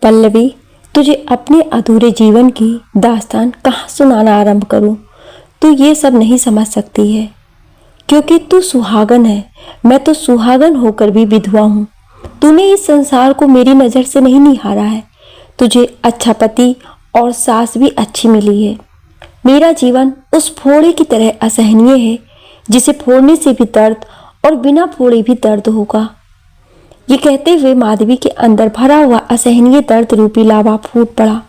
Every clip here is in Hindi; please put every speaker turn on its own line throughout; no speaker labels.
पल्लवी, तुझे अपने अधूरे जीवन की दास्तान कहाँ सुनाना आरंभ करूं? तू ये सब नहीं समझ सकती है क्योंकि तू सुहागन है। मैं तो सुहागन होकर भी विधवा हूँ। तूने इस संसार को मेरी नज़र से नहीं निहारा है। तुझे अच्छा पति और सास भी अच्छी मिली है। मेरा जीवन उस फोड़े की तरह असहनीय है जिसे फोड़ने से भी दर्द और बिना फोड़े भी दर्द होगा। ये कहते हुए माधवी के अंदर भरा हुआ असहनीय दर्द रूपी लावा फूट पड़ा।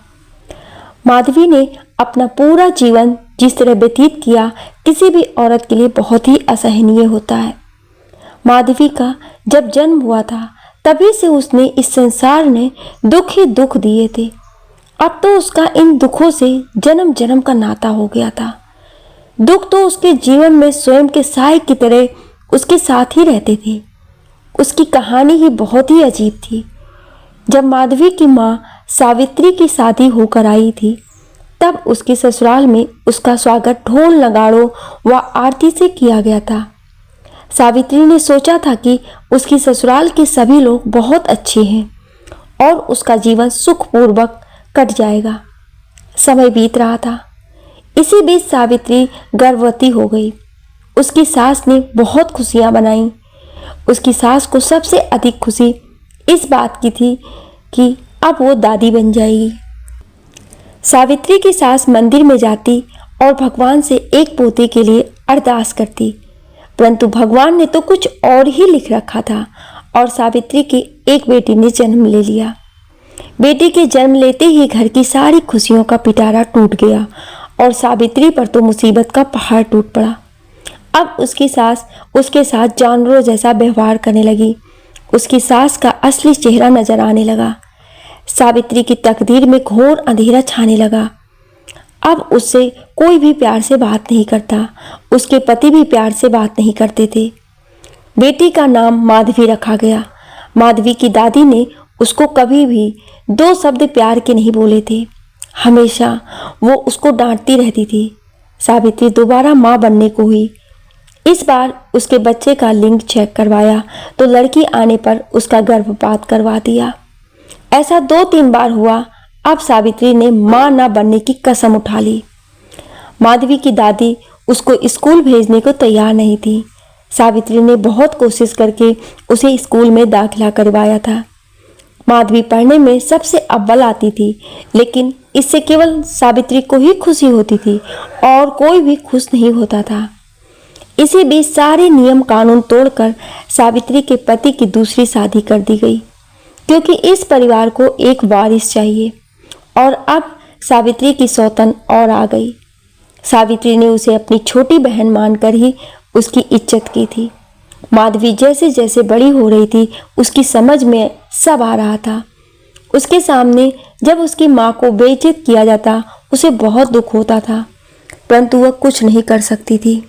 माधवी ने अपना पूरा जीवन जिस तरह व्यतीत किया, किसी भी औरत के लिए बहुत ही असहनीय होता है। माधवी का जब जन्म हुआ था तभी से उसने इस संसार ने दुख ही दुख दिए थे। अब तो उसका इन दुखों से जन्म जन्म का नाता हो गया था। दुख तो उसके जीवन में स्वयं के साय की तरह उसके साथ ही रहते थे। उसकी कहानी ही बहुत ही अजीब थी। जब माधवी की माँ सावित्री की शादी होकर आई थी तब उसके ससुराल में उसका स्वागत ढोल नगाड़ों व आरती से किया गया था। सावित्री ने सोचा था कि उसकी ससुराल के सभी लोग बहुत अच्छे हैं और उसका जीवन सुखपूर्वक कट जाएगा। समय बीत रहा था। इसी बीच सावित्री गर्भवती हो गई। उसकी सास ने बहुत खुशियां मनाई। उसकी सास को सबसे अधिक खुशी इस बात की थी कि अब वो दादी बन जाएगी। सावित्री की सास मंदिर में जाती और भगवान से एक पोते के लिए अरदास करती, परंतु भगवान ने तो कुछ और ही लिख रखा था और सावित्री की एक बेटी ने जन्म ले लिया। बेटी के जन्म लेते ही घर की सारी खुशियों का पिटारा टूट गया और सावित्री पर तो मुसीबत का पहाड़ टूट पड़ा। अब उसकी सास उसके साथ जानवरों जैसा व्यवहार करने लगी। उसकी सास का असली चेहरा नजर आने लगा। सावित्री की तकदीर में घोर अंधेरा छाने लगा। अब उससे कोई भी प्यार से बात नहीं करता। उसके पति भी प्यार से बात नहीं करते थे। बेटी का नाम माधवी रखा गया। माधवी की दादी ने उसको कभी भी दो शब्द प्यार के नहीं बोले थे। हमेशा वो उसको डांटती रहती थी। सावित्री दोबारा माँ बनने को हुई। इस बार उसके बच्चे का लिंग चेक करवाया तो लड़की आने पर उसका गर्भपात करवा दिया। ऐसा 2-3 बार हुआ। अब सावित्री ने मां न बनने की कसम उठा ली। माधवी की दादी उसको स्कूल भेजने को तैयार नहीं थी। सावित्री ने बहुत कोशिश करके उसे स्कूल में दाखिला करवाया था। माधवी पढ़ने में सबसे अव्वल आती थी, लेकिन इससे केवल सावित्री को ही खुशी होती थी और कोई भी खुश नहीं होता था। इसी बीच सारे नियम कानून तोड़कर सावित्री के पति की दूसरी शादी कर दी गई, क्योंकि इस परिवार को एक वारिस चाहिए। और अब सावित्री की सौतन और आ गई। सावित्री ने उसे अपनी छोटी बहन मानकर ही उसकी इज्जत की थी। माधवी जैसे जैसे बड़ी हो रही थी उसकी समझ में सब आ रहा था। उसके सामने जब उसकी माँ को बेइज्जत किया जाता उसे बहुत दुख होता था, परंतु वह कुछ नहीं कर सकती थी।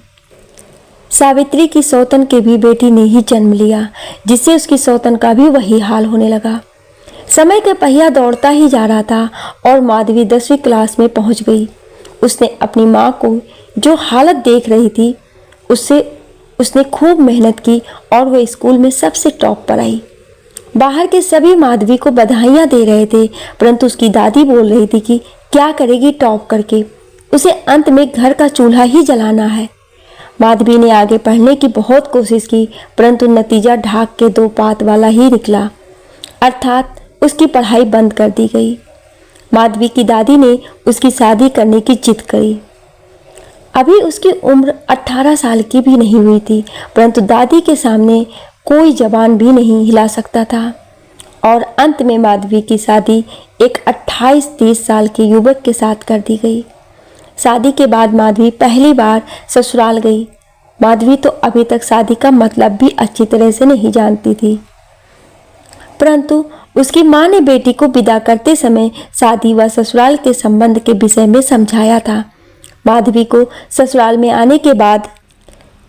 सावित्री की सौतन के भी बेटी ने ही जन्म लिया, जिससे उसकी सौतन का भी वही हाल होने लगा। समय का पहिया दौड़ता ही जा रहा था और माधवी 10वीं क्लास में पहुंच गई। उसने अपनी माँ को जो हालत देख रही थी उससे उसने खूब मेहनत की और वह स्कूल में सबसे टॉप पर आई। बाहर के सभी माधवी को बधाइयाँ दे रहे थे, परंतु उसकी दादी बोल रही थी कि क्या करेगी टॉप करके, उसे अंत में घर का चूल्हा ही जलाना है। माधवी ने आगे पढ़ने की बहुत कोशिश की, परंतु नतीजा ढाक के 2 पात वाला ही निकला, अर्थात उसकी पढ़ाई बंद कर दी गई। माधवी की दादी ने उसकी शादी करने की जिद करी। अभी उसकी उम्र 18 साल की भी नहीं हुई थी, परंतु दादी के सामने कोई जबान भी नहीं हिला सकता था और अंत में माधवी की शादी एक 28-30 साल के युवक के साथ कर दी गई। शादी के बाद माधवी पहली बार ससुराल गई। माधवी तो अभी तक शादी का मतलब भी अच्छी तरह से नहीं जानती थी, परंतु उसकी माँ ने बेटी को विदा करते समय शादी व ससुराल के संबंध के विषय में समझाया था। माधवी को ससुराल में आने के बाद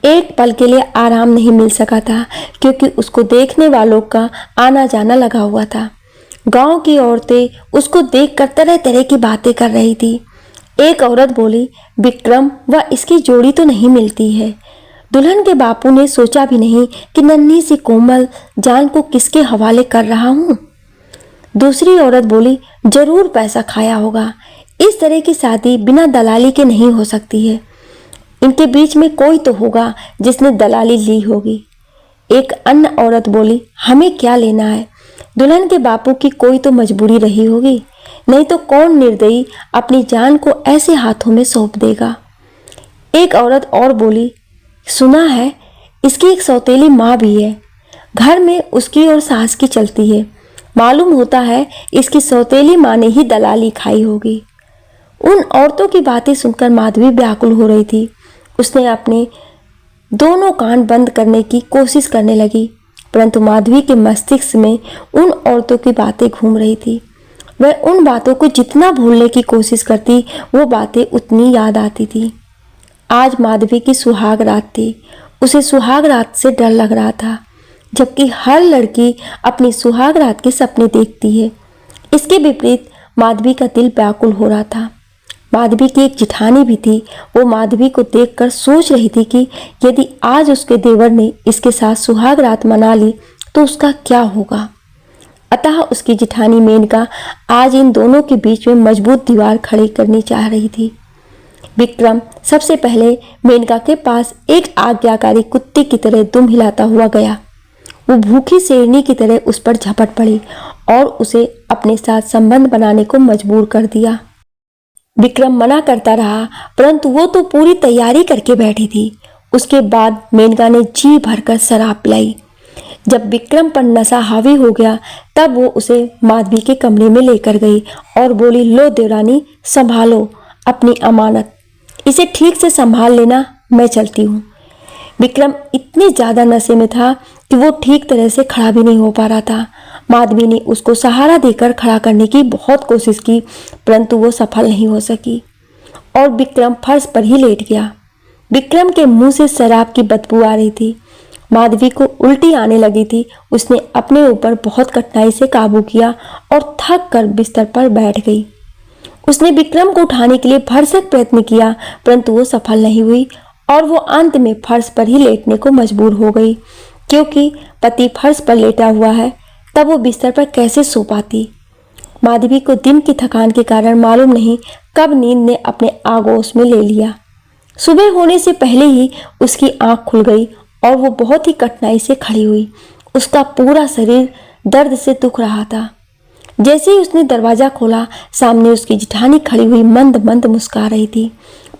एक पल के लिए आराम नहीं मिल सका था, क्योंकि उसको देखने वालों का आना जाना लगा हुआ था। गांव की औरतें उसको देखकर तरह तरह की बातें कर रही थी। एक औरत बोली, विक्रम व इसकी जोड़ी तो नहीं मिलती है। दुल्हन के बापू ने सोचा भी नहीं कि नन्ही सी कोमल जान को किसके हवाले कर रहा हूँ। दूसरी औरत बोली, जरूर पैसा खाया होगा, इस तरह की शादी बिना दलाली के नहीं हो सकती है। इनके बीच में कोई तो होगा जिसने दलाली ली होगी। एक अन्य औरत बोली, हमें क्या लेना है, दुल्हन के बापू की कोई तो मजबूरी रही होगी, नहीं तो कौन निर्दयी अपनी जान को ऐसे हाथों में सौंप देगा। एक औरत और बोली, सुना है इसकी एक सौतेली माँ भी है, घर में उसकी और सास की चलती है, मालूम होता है इसकी सौतेली माँ ने ही दलाली खाई होगी। उन औरतों की बातें सुनकर माधवी व्याकुल हो रही थी। उसने अपने दोनों कान बंद करने की कोशिश करने लगी, परंतु माधवी के मस्तिष्क में उन औरतों की बातें घूम रही थी। वह उन बातों को जितना भूलने की कोशिश करती, वो बातें उतनी याद आती थी। आज माधवी की सुहाग रात थी। उसे सुहाग रात से डर लग रहा था, जबकि हर लड़की अपनी सुहाग रात के सपने देखती है। इसके विपरीत माधवी का दिल व्याकुल हो रहा था। माधवी की एक जिठानी भी थी। वो माधवी को देखकर सोच रही थी कि यदि आज उसके देवर ने इसके साथ सुहाग रात मना ली तो उसका क्या होगा। अतः उसकी जिठानी मेनका आज इन दोनों के बीच में मजबूत दीवार खड़ी करनी चाह रही थी। विक्रम सबसे पहले मेनका के पास एक आज्ञाकारी कुत्ते की तरह दुम हिलाता हुआ गया। वो भूखी शेरनी की तरह उस पर झपट पड़ी और उसे अपने साथ संबंध बनाने को मजबूर कर दिया। विक्रम मना करता रहा, परंतु वो तो पूरी तैयारी करके बैठी थी। उसके बाद मेनका ने जी भरकर शराब पिलाई। जब विक्रम पर नशा हावी हो गया तब वो उसे माधवी के कमरे में लेकर गई और बोली, लो देवरानी, संभालो अपनी अमानत, इसे ठीक से संभाल लेना, मैं चलती हूँ। विक्रम इतने ज़्यादा नशे में था कि वो ठीक तरह से खड़ा भी नहीं हो पा रहा था। माधवी ने उसको सहारा देकर खड़ा करने की बहुत कोशिश की, परंतु वो सफल नहीं हो सकी और विक्रम फर्श पर ही लेट गया। विक्रम के मुंह से शराब की बदबू आ रही थी। माधवी को उल्टी आने लगी थी। उसने अपने ऊपर बहुत कठिनाई से काबू किया और थक कर बिस्तर पर बैठ गई। उसने विक्रम को उठाने के लिए भरसक प्रयत्न किया, परंतु वो सफल नहीं हुई और वो अंत में फर्श पर ही लेटने को मजबूर हो गई। क्योंकि पति फर्श पर लेटा हुआ है, तब वो बिस्तर पर कैसे सो पाती। माधवी को दिन की थकान के कारण मालूम नहीं कब नींद ने अपने आगोश में ले लिया। सुबह होने से पहले ही उसकी आंख खुल गई और वो बहुत ही कठिनाई से खड़ी हुई। उसका पूरा शरीर दर्द से दुख रहा था। जैसे ही उसने दरवाजा खोला, सामने उसकी जिठानी खड़ी हुई मंद मंद मुस्कुरा रही थी,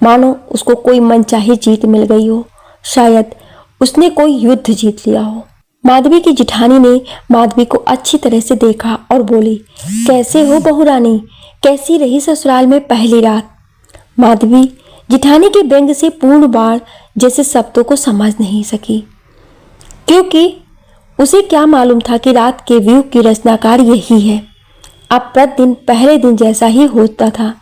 मानो उसको कोई मनचाही जीत मिल गई हो। शायद उसने कोई युद्ध जीत लिया हो। माधवी की जिठानी ने माधवी को अच्छी तरह से देखा और बोली, कैसे हो बहू रानी, कैसी रही ससुराल में पहली रात। माधवी जिठानी के व्यंग से पूर्ण बार जैसे शब्दों को समझ नहीं सकी, क्योंकि उसे क्या मालूम था कि रात के व्यू की रचनाकार यही है। अब प्रतिदिन पहले दिन जैसा ही होता था।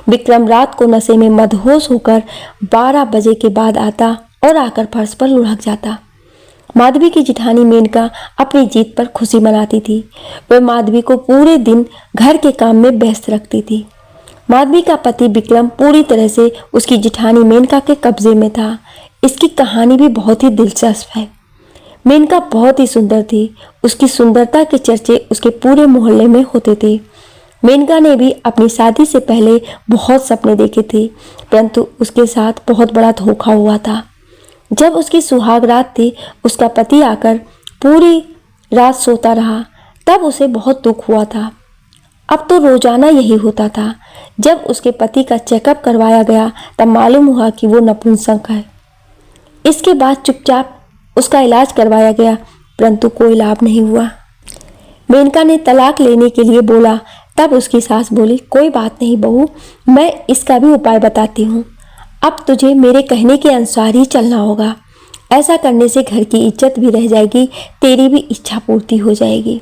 विक्रम रात को नशे में मदहोश होकर 12 बजे के बाद आता और आकर फर्श पर लुढ़क जाता। माधवी की जिठानी मेनका अपनी जीत पर खुशी मनाती थी। वह माधवी को पूरे दिन घर के काम में व्यस्त रखती थी। माधवी का पति विक्रम पूरी तरह से उसकी जिठानी मेनका के कब्जे में था। इसकी कहानी भी बहुत ही दिलचस्प है। मेनका बहुत ही सुंदर थी। उसकी सुंदरता के चर्चे उसके पूरे मोहल्ले में होते थे। मेनका ने भी अपनी शादी से पहले बहुत सपने देखे थे, परंतु उसके साथ बहुत बड़ा धोखा हुआ था। जब उसकी सुहाग रात थी, उसका पति आकर पूरी रात सोता रहा, तब उसे बहुत दुख हुआ था। अब तो रोजाना यही होता था। जब उसके पति का चेकअप करवाया गया तब मालूम हुआ कि वो नपुंसक है। इसके बाद चुपचाप उसका इलाज करवाया गया, परंतु कोई लाभ नहीं हुआ। मेनका ने तलाक लेने के लिए बोला, तब उसकी सास बोली, कोई बात नहीं बहू, मैं इसका भी उपाय बताती हूँ। अब तुझे मेरे कहने के अनुसार ही चलना होगा। ऐसा करने से घर की इज्जत भी रह जाएगी, तेरी भी इच्छा पूर्ति हो जाएगी।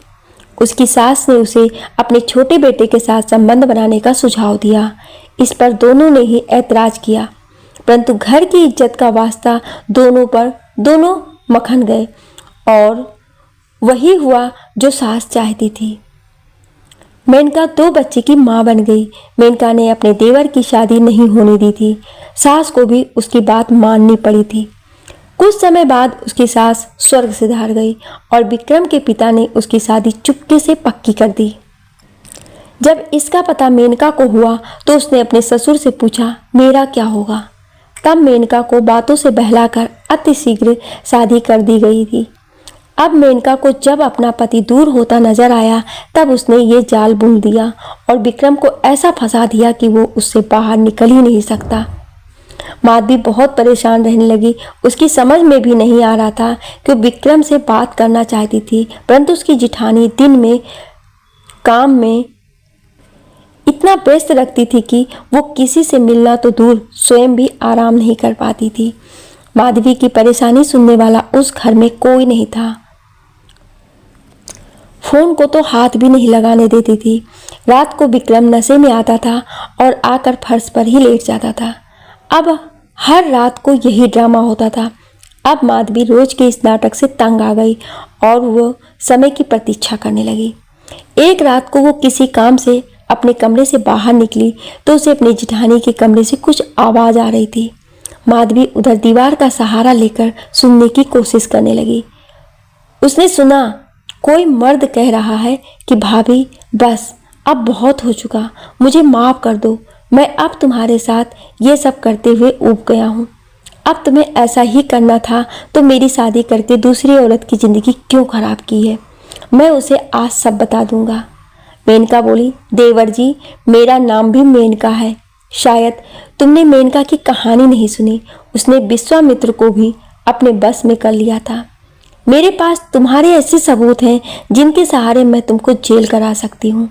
उसकी सास ने उसे अपने छोटे बेटे के साथ संबंध बनाने का सुझाव दिया। इस पर दोनों ने ही ऐतराज किया, परंतु घर की इज्जत का वास्ता दोनों मखन गए और वही हुआ जो सास चाहती थी। मेनका 2 बच्चे की मां बन गई। मेनका ने अपने देवर की शादी नहीं होने दी थी। सास को भी उसकी बात माननी पड़ी थी। कुछ समय बाद उसकी सास स्वर्ग सिधार गई और विक्रम के पिता ने उसकी शादी चुपके से पक्की कर दी। जब इसका पता मेनका को हुआ तो उसने अपने ससुर से पूछा मेरा क्या होगा। तब मेनका को बातों से बहलाकर अतिशीघ्र शादी कर दी गई थी। अब मेनका को जब अपना पति दूर होता नजर आया तब उसने ये जाल बुन दिया और विक्रम को ऐसा फंसा दिया कि वो उससे बाहर निकल ही नहीं सकता। माधवी बहुत परेशान रहने लगी। उसकी समझ में भी नहीं आ रहा था कि वो विक्रम से बात करना चाहती थी, परंतु उसकी जिठानी दिन में काम में इतना व्यस्त रखती थी कि वो किसी से मिलना तो दूर स्वयं भी आराम नहीं कर पाती थी। माधवी की परेशानी सुनने वाला उस घर में कोई नहीं था। फोन को तो हाथ भी नहीं लगाने देती थी। रात को विक्रम नशे में आता था और आकर फर्श पर ही लेट जाता था। अब हर रात को यही ड्रामा होता था। अब माधवी रोज के इस नाटक से तंग आ गई और वो समय की प्रतीक्षा करने लगी। एक रात को वो किसी काम से अपने कमरे से बाहर निकली तो उसे अपनी जिठानी के कमरे से कुछ आवाज आ रही थी। माधवी उधर दीवार का सहारा लेकर सुनने की कोशिश करने लगी। उसने सुना कोई मर्द कह रहा है कि भाभी बस अब बहुत हो चुका, मुझे माफ कर दो, मैं अब तुम्हारे साथ ये सब करते हुए ऊब गया हूँ। अब तुम्हें ऐसा ही करना था तो मेरी शादी करके दूसरी औरत की जिंदगी क्यों खराब की है, मैं उसे आज सब बता दूंगा। मेनका बोली, देवर जी मेरा नाम भी मेनका है, शायद तुमने मेनका की कहानी नहीं सुनी। उसने विश्वामित्र को भी अपने बस में कर लिया था। मेरे पास तुम्हारे ऐसे सबूत हैं जिनके सहारे मैं तुमको जेल करा सकती हूँ।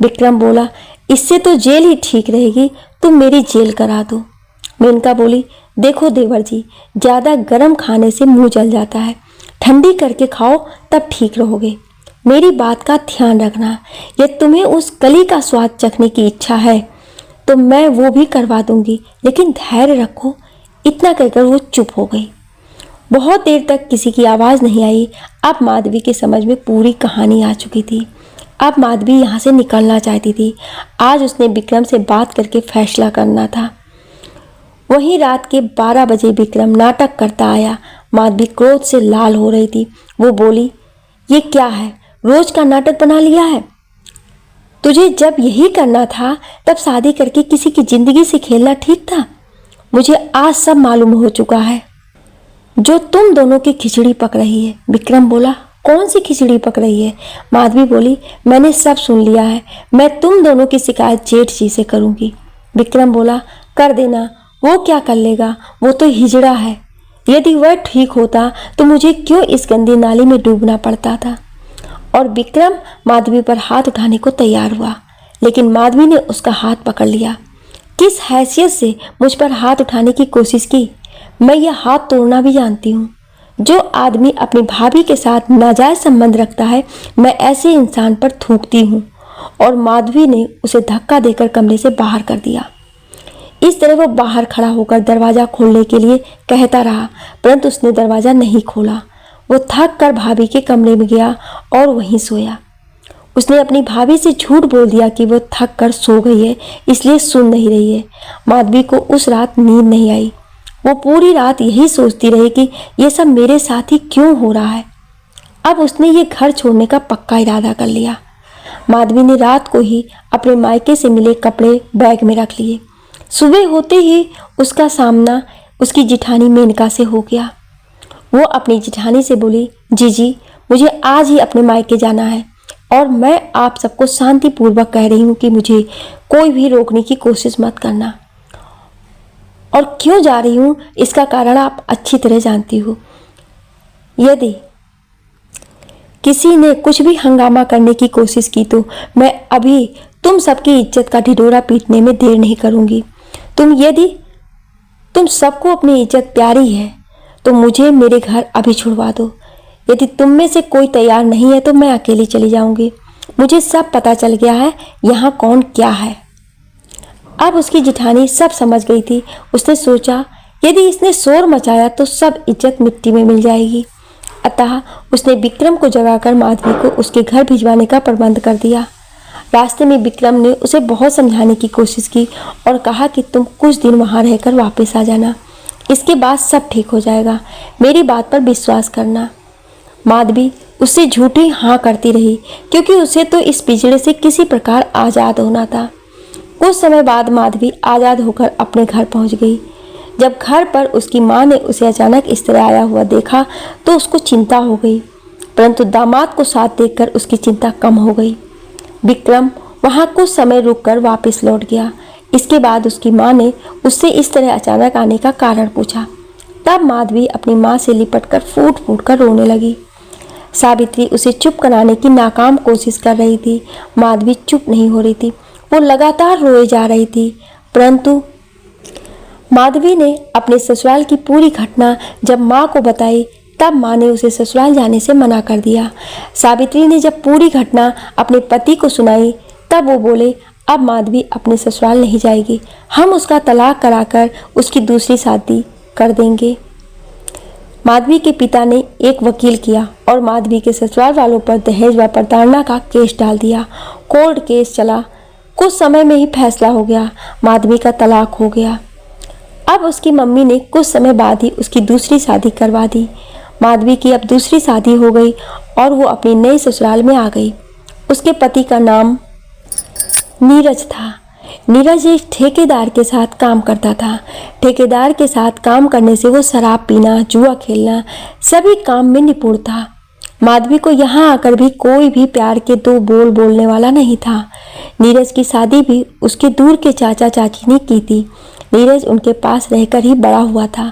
विक्रम बोला, इससे तो जेल ही ठीक रहेगी, तुम मेरी जेल करा दो। मेनका बोली, देखो देवर जी ज़्यादा गर्म खाने से मुंह जल जाता है, ठंडी करके खाओ तब ठीक रहोगे। मेरी बात का ध्यान रखना, यदि तुम्हें उस कली का स्वाद चखने की इच्छा है तो मैं वो भी करवा दूंगी, लेकिन धैर्य रखो। इतना कहकर वो चुप हो गई। बहुत देर तक किसी की आवाज़ नहीं आई। अब माधवी की समझ में पूरी कहानी आ चुकी थी। अब माधवी यहाँ से निकलना चाहती थी। आज उसने विक्रम से बात करके फैसला करना था। वहीं रात के 12 बजे विक्रम नाटक करता आया। माधवी क्रोध से लाल हो रही थी। वो बोली, ये क्या है, रोज का नाटक बना लिया है? तुझे जब यही करना था तब शादी करके किसी की जिंदगी से खेलना ठीक था। मुझे आज सब मालूम हो चुका है जो तुम दोनों की खिचड़ी पक रही है। विक्रम बोला, कौन सी खिचड़ी पक रही है? माधवी बोली, मैंने सब सुन लिया है, मैं तुम दोनों की शिकायत जेठ जी से करूंगी। विक्रम बोला, कर देना, वो क्या कर लेगा, वो तो हिजड़ा है। यदि वह ठीक होता तो मुझे क्यों इस गंदी नाली में डूबना पड़ता था। और विक्रम माधवी पर हाथ उठाने को तैयार हुआ, लेकिन माधवी ने उसका हाथ पकड़ लिया। किस हैसियत से मुझ पर हाथ उठाने की कोशिश की? मैं यह हाथ तोड़ना भी जानती हूँ। जो आदमी अपनी भाभी के साथ नाजायज संबंध रखता है, मैं ऐसे इंसान पर थूकती हूँ। और माधवी ने उसे धक्का देकर कमरे से बाहर कर दिया। इस तरह वो बाहर खड़ा होकर दरवाज़ा खोलने के लिए कहता रहा, परंतु उसने दरवाज़ा नहीं खोला। वो थक कर भाभी के कमरे में गया और वहीं सोया। उसने अपनी भाभी से झूठ बोल दिया कि वो थक कर सो गई है, इसलिए सुन नहीं रही है। माधवी को उस रात नींद नहीं आई। वो पूरी रात यही सोचती रही कि ये सब मेरे साथ ही क्यों हो रहा है। अब उसने ये घर छोड़ने का पक्का इरादा कर लिया। माधवी ने रात को ही अपने मायके से मिले कपड़े बैग में रख लिए। सुबह होते ही उसका सामना उसकी जिठानी मेनका से हो गया। वो अपनी जिठानी से बोली, जीजी मुझे आज ही अपने मायके जाना है और मैं आप सबको शांतिपूर्वक कह रही हूँ कि मुझे कोई भी रोकने की कोशिश मत करना। और क्यों जा रही हूँ इसका कारण आप अच्छी तरह जानती हो। यदि किसी ने कुछ भी हंगामा करने की कोशिश की तो मैं अभी तुम सबकी इज्जत का ढिढोरा पीटने में देर नहीं करूँगी। यदि तुम सबको अपनी इज्जत प्यारी है तो मुझे मेरे घर अभी छुड़वा दो। यदि तुम में से कोई तैयार नहीं है तो मैं अकेली चली जाऊंगी। मुझे सब पता चल गया है यहाँ कौन क्या है। अब उसकी जिठानी सब समझ गई थी। उसने सोचा यदि इसने शोर मचाया तो सब इज्जत मिट्टी में मिल जाएगी। अतः उसने विक्रम को जगाकर माधवी को उसके घर भिजवाने का प्रबंध कर दिया। रास्ते में विक्रम ने उसे बहुत समझाने की कोशिश की और कहा कि तुम कुछ दिन वहाँ रहकर वापस आ जाना, इसके बाद सब ठीक हो जाएगा, मेरी बात पर विश्वास करना। माधवी उससे झूठी हाँ करती रही, क्योंकि उसे तो इस पिंजरे से किसी प्रकार आज़ाद होना था। कुछ समय बाद माधवी आज़ाद होकर अपने घर पहुंच गई। जब घर पर उसकी माँ ने उसे अचानक इस तरह आया हुआ देखा तो उसको चिंता हो गई, परंतु दामाद को साथ देखकर उसकी चिंता कम हो गई। विक्रम वहाँ कुछ समय रुककर वापस लौट गया। इसके बाद उसकी माँ ने उससे इस तरह अचानक आने का कारण पूछा। तब माधवी अपनी माँ से लिपटकर फूट फूट कर रोने लगी। सावित्री उसे चुप कराने की नाकाम कोशिश कर रही थी। माधवी चुप नहीं हो रही थी, वो लगातार रोए जा रही थी। परंतु माधवी ने अपने ससुराल की पूरी घटना जब माँ को बताई, तब माँ ने उसे ससुराल जाने से मना कर दिया। सावित्री ने जब पूरी घटना अपने पति को सुनाई, तब वो बोले, अब माधवी अपने ससुराल नहीं जाएगी, हम उसका तलाक कराकर उसकी दूसरी शादी कर देंगे। माधवी के पिता ने एक वकील किया और माधवी के ससुराल वालों पर दहेज व प्रताड़ना का केस डाल दिया। कोर्ट केस चला, कुछ समय में ही फैसला हो गया, माधवी का तलाक हो गया। अब उसकी मम्मी ने कुछ समय बाद ही उसकी दूसरी शादी करवा दी। माधवी की अब दूसरी शादी हो गई और वो अपनी नई ससुराल में आ गई। उसके पति का नाम नीरज था। नीरज एक ठेकेदार के साथ काम करता था। ठेकेदार के साथ काम करने से वो शराब पीना, जुआ खेलना, सभी काम में निपुण था। माधवी को यहाँ आकर भी कोई भी प्यार के दो बोल बोलने वाला नहीं था। नीरज की शादी भी उसके दूर के चाचा चाची ने की थी। नीरज उनके पास रहकर ही बड़ा हुआ था।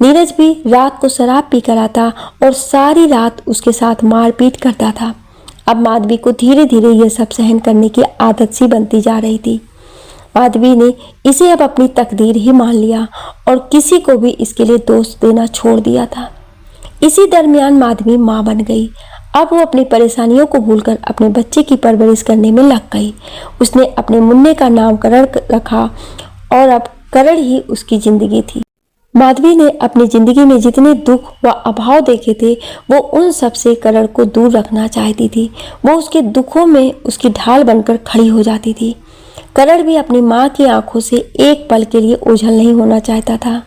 नीरज भी रात को शराब पीकर आता और सारी रात उसके साथ मारपीट करता था। अब माधवी को धीरे धीरे यह सब सहन करने की आदत सी बनती जा रही थी। माधवी ने इसे अब अपनी तकदीर ही मान लिया और किसी को भी इसके लिए दोष देना छोड़ दिया था। इसी दरमियान माधवी माँ बन गई। अब वो अपनी परेशानियों को भूलकर अपने बच्चे की परवरिश करने में लग गई। उसने अपने मुन्ने का नाम करण रखा और अब करण ही उसकी जिंदगी थी। माधवी ने अपनी जिंदगी में जितने दुख व अभाव देखे थे, वो उन सब से करण को दूर रखना चाहती थी। वो उसके दुखों में उसकी ढाल बनकर खड़ी हो जाती थी। करण भी अपनी माँ की आंखों से एक पल के लिए ओझल नहीं होना चाहता था।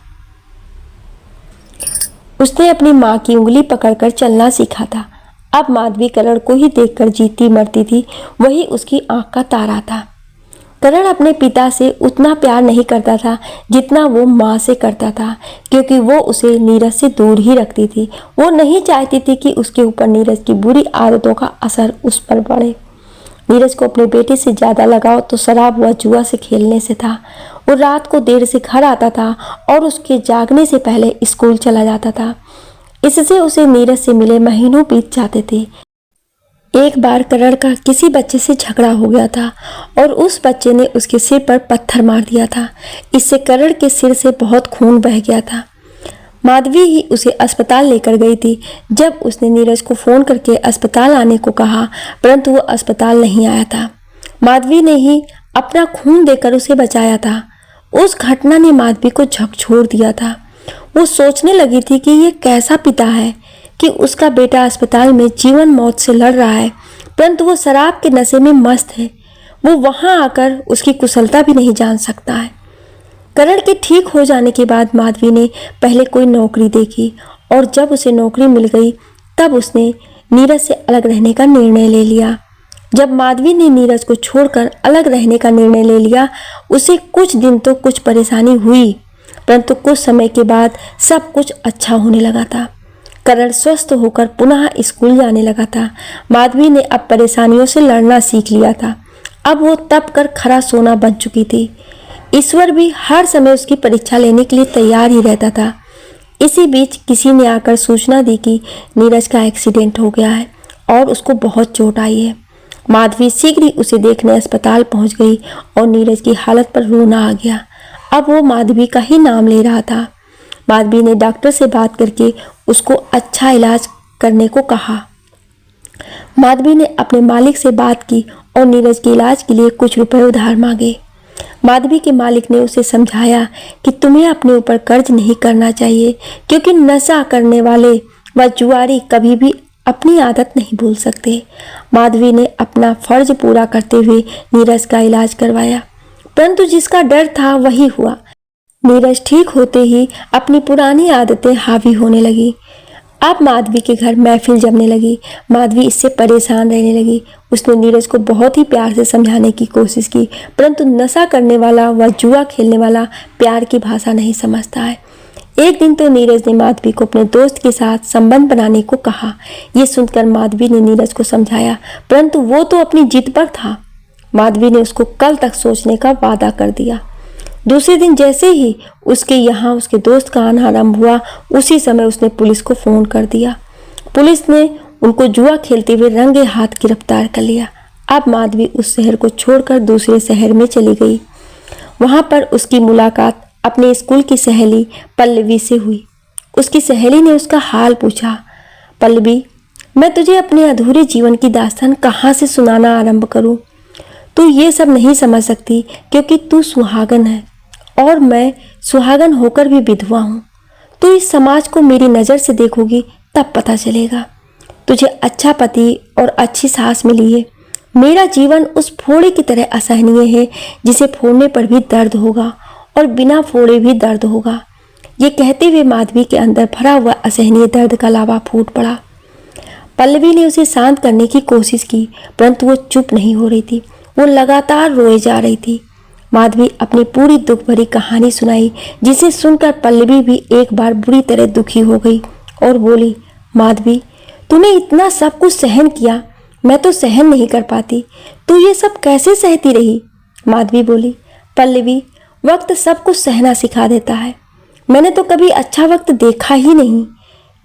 उसने अपनी माँ की उंगली पकड़कर चलना सीखा था। अब माधवी करण को ही देखकर जीती मरती थी, वही उसकी आंख का तारा था। करण अपने पिता से उतना प्यार नहीं करता था जितना वो माँ से करता था, क्योंकि वो उसे नीरज से दूर ही रखती थी। वो नहीं चाहती थी कि उसके ऊपर नीरज की बुरी आदतों का असर उस पर पड़े। नीरज को अपने बेटे से ज़्यादा लगाव तो शराब व जुआ से खेलने से था। वो रात को देर से घर आता था और उसके जागने से पहले स्कूल चला जाता था। इससे उसे नीरज से मिले महीनों बीत जाते थे। एक बार करण का किसी बच्चे से झगड़ा हो गया था और उस बच्चे ने उसके सिर पर पत्थर मार दिया था। इससे करण के सिर से बहुत खून बह गया था। माधवी ही उसे अस्पताल लेकर गई थी। जब उसने नीरज को फ़ोन करके अस्पताल आने को कहा, परंतु वो अस्पताल नहीं आया था। माधवी ने ही अपना खून देकर उसे बचाया था। उस घटना ने माधवी को झकझोर दिया था। वो सोचने लगी थी कि ये कैसा पिता है कि उसका बेटा अस्पताल में जीवन मौत से लड़ रहा है, परंतु वो शराब के नशे में मस्त है। वो वहाँ आकर उसकी कुशलता भी नहीं जान सकता है। करण के ठीक हो जाने के बाद माधवी ने पहले कोई नौकरी देखी और जब उसे नौकरी मिल गई तब उसने नीरज से अलग रहने का निर्णय ले लिया। जब माधवी ने नीरज को छोड़कर अलग रहने का निर्णय ले लिया, उसे कुछ दिन तो कुछ परेशानी हुई, परंतु कुछ समय के बाद सब कुछ अच्छा होने लगा था। करण स्वस्थ होकर पुनः स्कूल जाने लगा था। माधवी ने अब परेशानियों से लड़ना सीख लिया था। अब वो तप कर खरा सोना बन चुकी थी। ईश्वर भी हर समय उसकी परीक्षा लेने के लिए तैयार ही रहता था। इसी बीच किसी ने आकर सूचना दी कि नीरज का एक्सीडेंट हो गया है और उसको बहुत चोट आई है। माधवी शीघ्र ही उसे देखने अस्पताल पहुंच गई और नीरज की हालत पर रोना आ गया। अब वो माधवी का ही नाम ले रहा था। माधवी ने डॉक्टर से बात करके उसको अच्छा इलाज करने को कहा। माधवी ने अपने मालिक से बात की और नीरज के इलाज के लिए कुछ रुपए उधार मांगे। माधवी के मालिक ने उसे समझाया कि तुम्हें अपने ऊपर कर्ज नहीं करना चाहिए, क्योंकि नशा करने वाले व जुआरी कभी भी अपनी आदत नहीं भूल सकते। माधवी ने अपना फर्ज पूरा करते हुए नीरज का इलाज करवाया, परंतु जिसका डर था वही हुआ। नीरज ठीक होते ही अपनी पुरानी आदतें हावी होने लगी। अब माधवी के घर महफिल जमने लगी। माधवी इससे परेशान रहने लगी। उसने नीरज को बहुत ही प्यार से समझाने की कोशिश की, परंतु नशा करने वाला व जुआ खेलने वाला प्यार की भाषा नहीं समझता है। एक दिन तो नीरज ने माधवी को अपने दोस्त के साथ संबंध बनाने को कहा। ये सुनकर माधवी ने नीरज को समझाया, परंतु वो तो अपनी जिद पर था। माधवी ने उसको कल तक सोचने का वादा कर दिया। दूसरे दिन जैसे ही उसके यहाँ उसके दोस्त का आना आरंभ हुआ, उसी समय उसने पुलिस को फोन कर दिया। पुलिस ने उनको जुआ खेलते हुए रंगे हाथ गिरफ्तार कर लिया। अब माधवी उस शहर को छोड़कर दूसरे शहर में चली गई। वहां पर उसकी मुलाकात अपने स्कूल की सहेली पल्लवी से हुई। उसकी सहेली ने उसका हाल पूछा। पल्लवी, मैं तुझे अपने अधूरे जीवन की दास्तान कहाँ से सुनाना आरंभ करूं? तू ये सब नहीं समझ सकती क्योंकि तू सुहागन है और मैं सुहागन होकर भी विधवा हूँ। तू इस समाज को मेरी नज़र से देखोगी तब पता चलेगा। तुझे अच्छा पति और अच्छी सास मिली है। मेरा जीवन उस फोड़े की तरह असहनीय है जिसे फोड़ने पर भी दर्द होगा और बिना फोड़े भी दर्द होगा। ये कहते हुए माधवी के अंदर भरा हुआ असहनीय दर्द का लावा फूट पड़ा। पल्लवी ने उसे शांत करने की कोशिश की, परंतु वो चुप नहीं हो रही थी। वो लगातार रोए जा रही थी। माधवी अपनी पूरी दुख भरी कहानी सुनाई, जिसे सुनकर पल्लवी भी एक बार बुरी तरह दुखी हो गई और बोली, माधवी, तूने इतना सब कुछ सहन किया, मैं तो सहन नहीं कर पाती। तू ये सब कैसे सहती रही? माधवी बोली, पल्लवी, वक्त सब कुछ सहना सिखा देता है। मैंने तो कभी अच्छा वक्त देखा ही नहीं।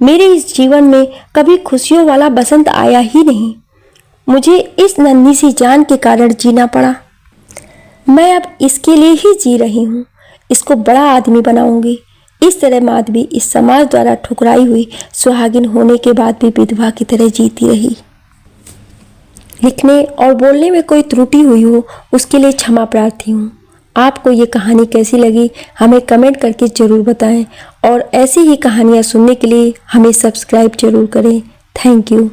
मेरे इस जीवन में कभी खुशियों वाला बसंत आया ही नहीं। मुझे इस नन्ही सी जान के कारण जीना पड़ा। मैं अब इसके लिए ही जी रही हूँ। इसको बड़ा आदमी बनाऊंगी। इस तरह माधवी इस समाज द्वारा ठुकराई हुई सुहागिन होने के बाद भी विधवा की तरह जीती रही। लिखने और बोलने में कोई त्रुटि हुई हो उसके लिए क्षमा प्रार्थी हूँ। आपको ये कहानी कैसी लगी हमें कमेंट करके ज़रूर बताएं और ऐसी ही कहानियाँ सुनने के लिए हमें सब्सक्राइब जरूर करें। Thank you.